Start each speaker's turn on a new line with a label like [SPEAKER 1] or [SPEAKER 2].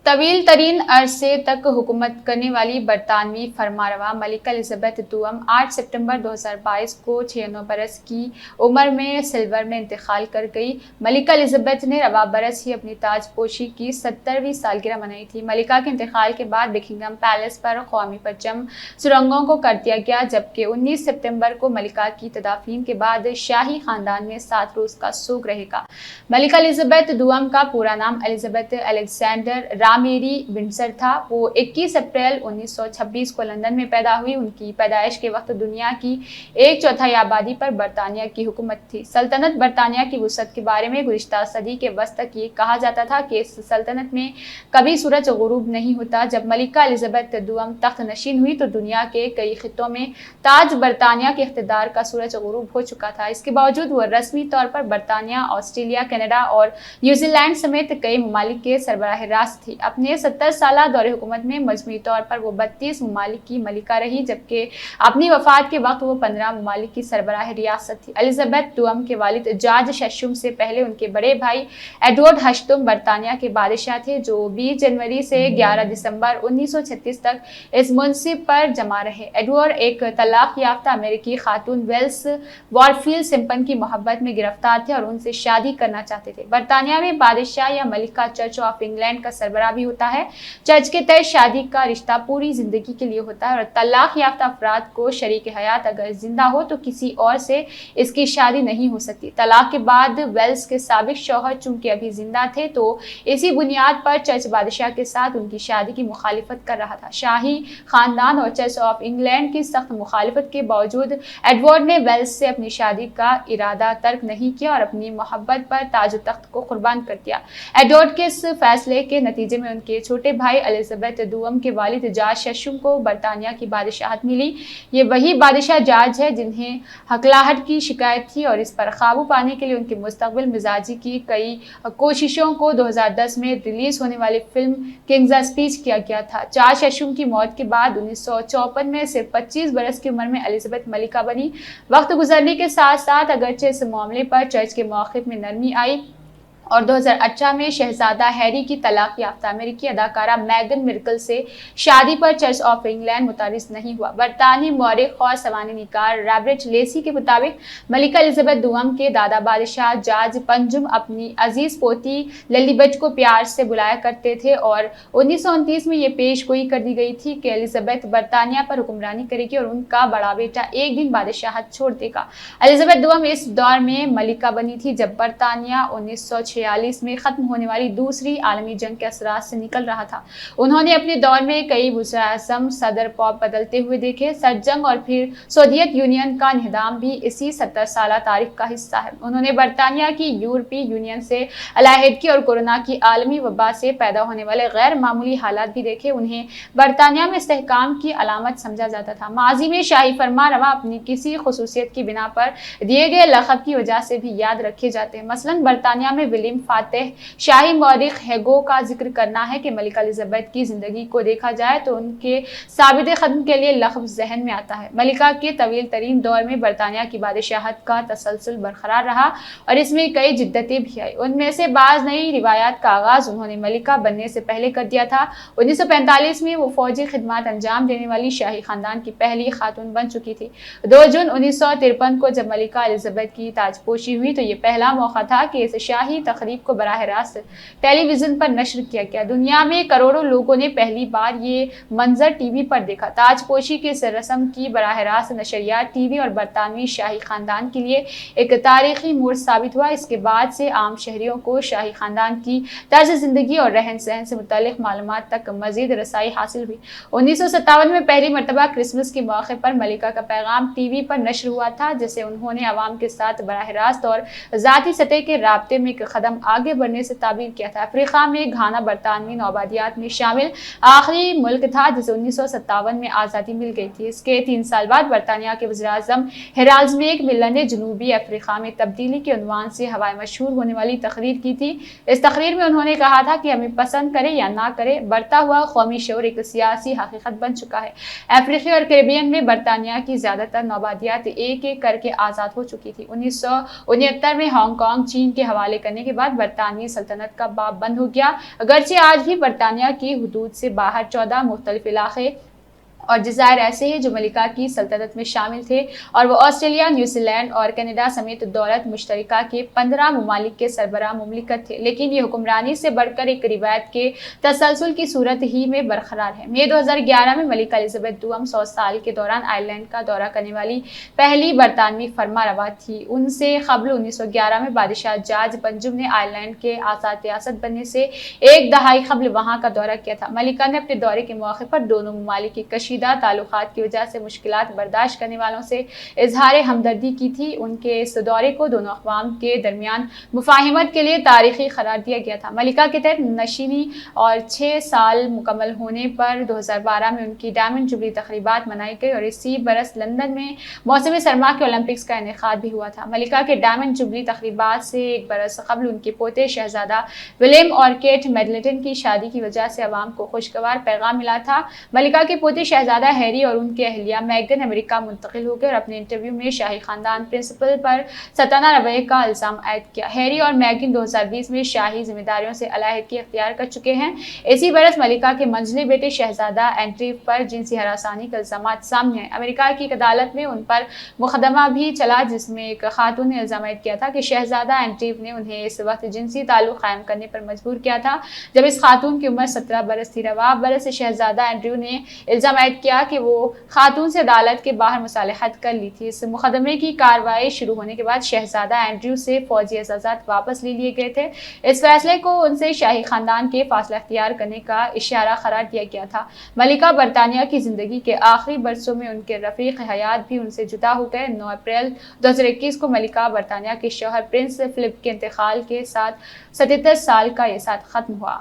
[SPEAKER 1] طویل ترین عرصے تک حکومت کرنے والی برطانوی فرمانروا ملکہ الزبیتھ دوم 8 ستمبر 2022 کو 96 برس کی عمر میں سلور میں انتقال کر گئی۔ ملکہ الزبیتھ نے رواں برس ہی اپنی تاج پوشی کی 70ویں سالگرہ منائی تھی۔ ملکہ کے انتقال کے بعد بکنگھم پیلس پر قومی پرچم سرنگوں کو کر دیا گیا، جبکہ 19 ستمبر کو ملکہ کی تدفین کے بعد شاہی خاندان میں 7 روز کا سوگ رہے گا۔ ملکہ الزبیتھ دوم کا پورا نام الزبیتھ الیگزینڈر رامیری ونڈسر تھا۔ وہ 21 اپریل 1926 کو لندن میں پیدا ہوئی۔ ان کی پیدائش کے وقت دنیا کی 1/4 آبادی پر برطانیہ کی حکومت تھی۔ سلطنت برطانیہ کی وسعت کے بارے میں گزشتہ صدی کے وسط تک یہ کہا جاتا تھا کہ اس سلطنت میں کبھی سورج غروب نہیں ہوتا۔ جب ملکہ الزبیتھ دوم تخت نشین ہوئی تو دنیا کے کئی خطوں میں تاج برطانیہ کے اقتدار کا سورج غروب ہو چکا تھا۔ اس کے باوجود وہ رسمی طور پر برطانیہ، آسٹریلیا، کینیڈا اور نیوزی لینڈ سمیت کئی ممالک کے سربراہ راست تھی۔ اپنے 70 سالہ دور حکومت میں مجموعی طور پر وہ 32 ممالک کی ملکہ رہی، جبکہ اپنی وفات کے وقت وہ 15 ممالک کی سربراہ ریاست تھی۔ الزبیتھ دوم کے والد جارج ششم سے پہلے ان کے بڑے بھائی ایڈورڈ ہشتم برطانیہ کے بادشاہ تھے، جو 20 جنوری سے 11 دسمبر 1936 تک اس منصب پر جمع رہے۔ ایڈورڈ ایک طلاق یافتہ امریکی خاتون ویلس وارفیلڈ سمپسن کی محبت میں گرفتار تھے اور ان سے شادی کرنا چاہتے تھے۔ برطانیہ میں بادشاہ یا ملکہ چرچ آف انگلینڈ کا سربراہ بھی ہوتا ہے۔ چرچ کے تحت شادی کا رشتہ پوری زندگی کے لیے ہوتا ہے اور طلاق یافتہ افراد کو شریک حیات اگر زندہ ہو تو کسی اور سے اس کی شادی نہیں ہو سکتی۔ طلاق کے بعد ویلس کے سابق شوہر چونکہ ابھی زندہ تھے تو اسی بنیاد پر چرچ بادشاہ کے ساتھ ان کی شادی کی مخالفت کر رہا تھا۔ شاہی خاندان اور چرچ آف انگلینڈ کی سخت مخالفت کے باوجود ایڈورڈ نے ویلس سے اپنی شادی کا ارادہ ترک نہیں کیا اور اپنی محبت پر تاج و تخت کو قربان کر دیا۔ ایڈورڈ کے اس فیصلے کے نتیجے میں ان کے چھوٹے بھائی الزبیتھ دوم کے والد جارج ششم کو برطانیہ کی بادشاہت ملی۔ یہ وہی بادشاہ جارج ہے جنہیں ہکلاہٹ کی شکایت تھی اور اس پر قابو پانے کے لیے ان کے مستقبل مزاجی کی کئی کوششوں کو 2010 میں ریلیز ہونے والی فلم کنگز اسپیچ کیا گیا تھا۔ جارج ششم کی موت کے بعد 1954 میں صرف 25 برس کی عمر میں الزبیتھ ملکہ بنی۔ وقت گزرنے کے ساتھ ساتھ اگرچہ اس معاملے پر چرچ کے موقف میں نرمی آئی اور 2018 میں شہزادہ ہیری کی طلاق یافتہ امریکی اداکارہ میگن مرکل سے شادی پر چرچ آف انگلینڈ متعارض نہیں ہوا۔ برطانوی مورخ اور سوانح نگار رابرٹ لیسی کے مطابق ملکہ الزبیتھ دوم کے دادا بادشاہ جارج پنجم اپنی عزیز پوتی للیبٹ کو پیار سے بلایا کرتے تھے اور 1929 میں یہ پیش گوئی کر دی گئی تھی کہ الزبیتھ برطانیہ پر حکمرانی کرے گی اور ان کا بڑا بیٹا ایک دن بادشاہت چھوڑ دے گا۔ الزبیتھ دوم اس دور میں ملکہ بنی تھی جب برطانیہ 1946 میں ختم ہونے والی دوسری عالمی جنگ کے اثرات سے نکل رہا تھا۔ انہوں نے اپنے دور میں کئی وزراء اعظم، صدر پوپ بدلتے ہوئے دیکھے۔ سرد جنگ اور پھر سوویت یونین کا انہدام بھی اسی 70 سالہ تاریخ کا حصہ ہے۔ انہوں نے برطانیہ کی یورپی یونین سے علیحدگی اور کورونا کی عالمی وبا سے پیدا ہونے والے غیر معمولی حالات بھی دیکھے۔ انہیں برطانیہ میں استحکام کی علامت سمجھا جاتا تھا۔ ماضی میں شاہی فرمانروا اپنی کسی خصوصیت کی بنا پر دیے گئے لقب کی وجہ سے بھی یاد رکھے جاتے ہیں۔ مثلاً برطانیہ میں ولیم فاتح شاہی مورخ ہیگو کا ذکر کرنا ہے کہ ملکہ الزبیتھ کی زندگی کو دیکھا جائے تو ان کے ثابت قدم کے لیے لقب ذہن میں آتا ہے۔ ملکہ کے طویل ترین دور میں برطانیہ کی بادشاہت کا تسلسل برقرار رہا اور اس میں کئی جدتیں بھی آئی۔ ان میں سے بعض نئی روایات کا آغاز انہوں نے ملکہ بننے سے پہلے کر دیا تھا۔ 1945 میں وہ فوجی خدمات انجام دینے والی شاہی خاندان کی پہلی خاتون بن چکی تھی۔ 2 جون 1953 کو جب ملکہ الزبیتھ کی تاج پوشی ہوئی تو یہ پہلا موقع تھا کہ اس شاہی تقریب کو براہ راست ٹیلی ویژن پر نشر کیا گیا۔ دنیا میں کروڑوں لوگوں نے پہلی بار یہ منظر ٹی وی پر دیکھا۔ تاج پوشی کی اس رسم کی براہ راست نشریات ٹی وی اور برطانوی شاہی خاندان کے لیے ایک تاریخی موڑ ثابت ہوا۔ اس کے بعد سے عام شہریوں کو شاہی خاندان کی طرز زندگی اور رہن سہن سے متعلق معلومات تک مزید رسائی حاصل ہوئی۔ 1957 میں پہلی مرتبہ کرسمس کے موقع پر ملکہ کا پیغام ٹی وی پر نشر ہوا تھا، جسے انہوں نے عوام کے ساتھ براہ راست اور ذاتی سطح کے رابطے میں ایک قدم آگے بڑھنے سے تعبیر کیا تھا۔ افریقہ میں گھانا برطانوی نوآبادیات میں شامل آخری ملک تھا جسے 1957 میں آزادی مل گئی تھی۔ اس کے 3 سال بعد برطانیہ کے وزیر اعظم ہیرالڈ ملر نے جنوبی افریقہ میں تبدیلی کے عنوان سے ہوائے مشہور ہونے والی تقریر کی تھی۔ اس تقریر میں انہوں نے کہا تھا کہ ہمیں پسند کرے یا نہ کرے، بڑھتا ہوا قومی شعور ایک سیاسی حقیقت بن چکا ہے۔ افریقہ اور کیریبین میں برطانیہ کی زیادہ تر نوآبادیات ایک ایک کر کے آزاد ہو چکی تھی۔ 1969 میں ہانگ کانگ چین کے حوالے کرنے کے کے بعد برطانوی سلطنت کا باب بند ہو گیا۔ اگرچہ آج بھی برطانیہ کی حدود سے باہر 14 مختلف علاقے اور جزائر ایسے ہیں جو ملکہ کی سلطنت میں شامل تھے اور وہ آسٹریلیا، نیوزی لینڈ اور کینیڈا سمیت دولت مشترکہ کے 15 ممالک کے سربراہ مملکت تھے، لیکن یہ حکمرانی سے بڑھ کر ایک روایت کے تسلسل کی صورت ہی میں برقرار ہے۔ مئی 2011 میں ملکہ الزبیتھ دوم 100 سال کے دوران آئرلینڈ کا دورہ کرنے والی پہلی برطانوی فرمانروا تھی۔ ان سے قبل 1911 میں بادشاہ جارج پنجم نے آئرلینڈ کے آزاد ریاست بننے سے ایک دہائی قبل وہاں کا دورہ کیا تھا۔ ملکہ نے اپنے دورے کے موقع پر دونوں ممالک کی کشیدہ تعلقات کی وجہ سے مشکلات برداشت کرنے والوں سے اظہار ہمدردی کی تھی۔ ان کے اس دورے کو دونوں اقوام کے درمیان مفاہمت کے لیے تاریخی قرار دیا گیا تھا۔ ملکہ کے تحت نشینی اور 6 سال مکمل ہونے پر 2012 میں ان کی ڈائمنڈ جوبلی تقریبات منائی گئی اور اسی برس لندن میں موسم سرما کے اولمپکس کا انعقاد بھی ہوا تھا۔ ملکہ کے ڈائمنڈ جوبلی تقریبات سے ایک برس قبل ان کے پوتے شہزادہ ولیم اور کیٹ میڈلٹن کی شادی کی وجہ سے عوام کو خوشگوار پیغام ملا تھا۔ ملکہ کے پوتے شہزادہ ہیری اور ان کی اہلیہ میگن امریکہ منتقل ہو گئے اور اپنے انٹرویو میں شاہی خاندان پرنسپل پر ستانہ رویے کا الزام عائد کیا۔ ہیری اور میگن 2020 میں شاہی ذمہ داریوں سے علیحدگی اختیار کر چکے ہیں۔ اسی برس ملکہ کے منجلے بیٹے شہزادہ اینڈریو پر جنسی ہراسانی کے الزامات سامنے آئے۔ امریکہ کی ایک عدالت میں ان پر مقدمہ بھی چلا جس میں ایک خاتون نے الزام عائد کیا تھا کہ شہزادہ اینڈریو نے انہیں اس وقت جنسی تعلق قائم کرنے پر مجبور کیا تھا جب اس خاتون کی عمر 17 برس تھی۔ رواں برس شہزادہ اینڈریو نے الزام عائد کیا کہ وہ خاتون سے عدالت کے باہر مصالحت کر لی تھی۔ اس مقدمے کی کارروائی شروع ہونے کے بعد شہزادہ اینڈریو سے فوجی اعزازات واپس لے لیے گئے تھے۔ اس فیصلے کو ان سے شاہی خاندان کے فاصلہ اختیار کرنے کا اشارہ قرار دیا گیا تھا۔ ملکہ برطانیہ کی زندگی کے آخری برسوں میں ان کے رفیق حیات بھی ان سے جدا ہو گئے۔ 9 اپریل 2021 کو ملکہ برطانیہ کے شوہر پرنس فلپ کے انتقال کے ساتھ 77 سال کا یہ ساتھ ختم ہوا۔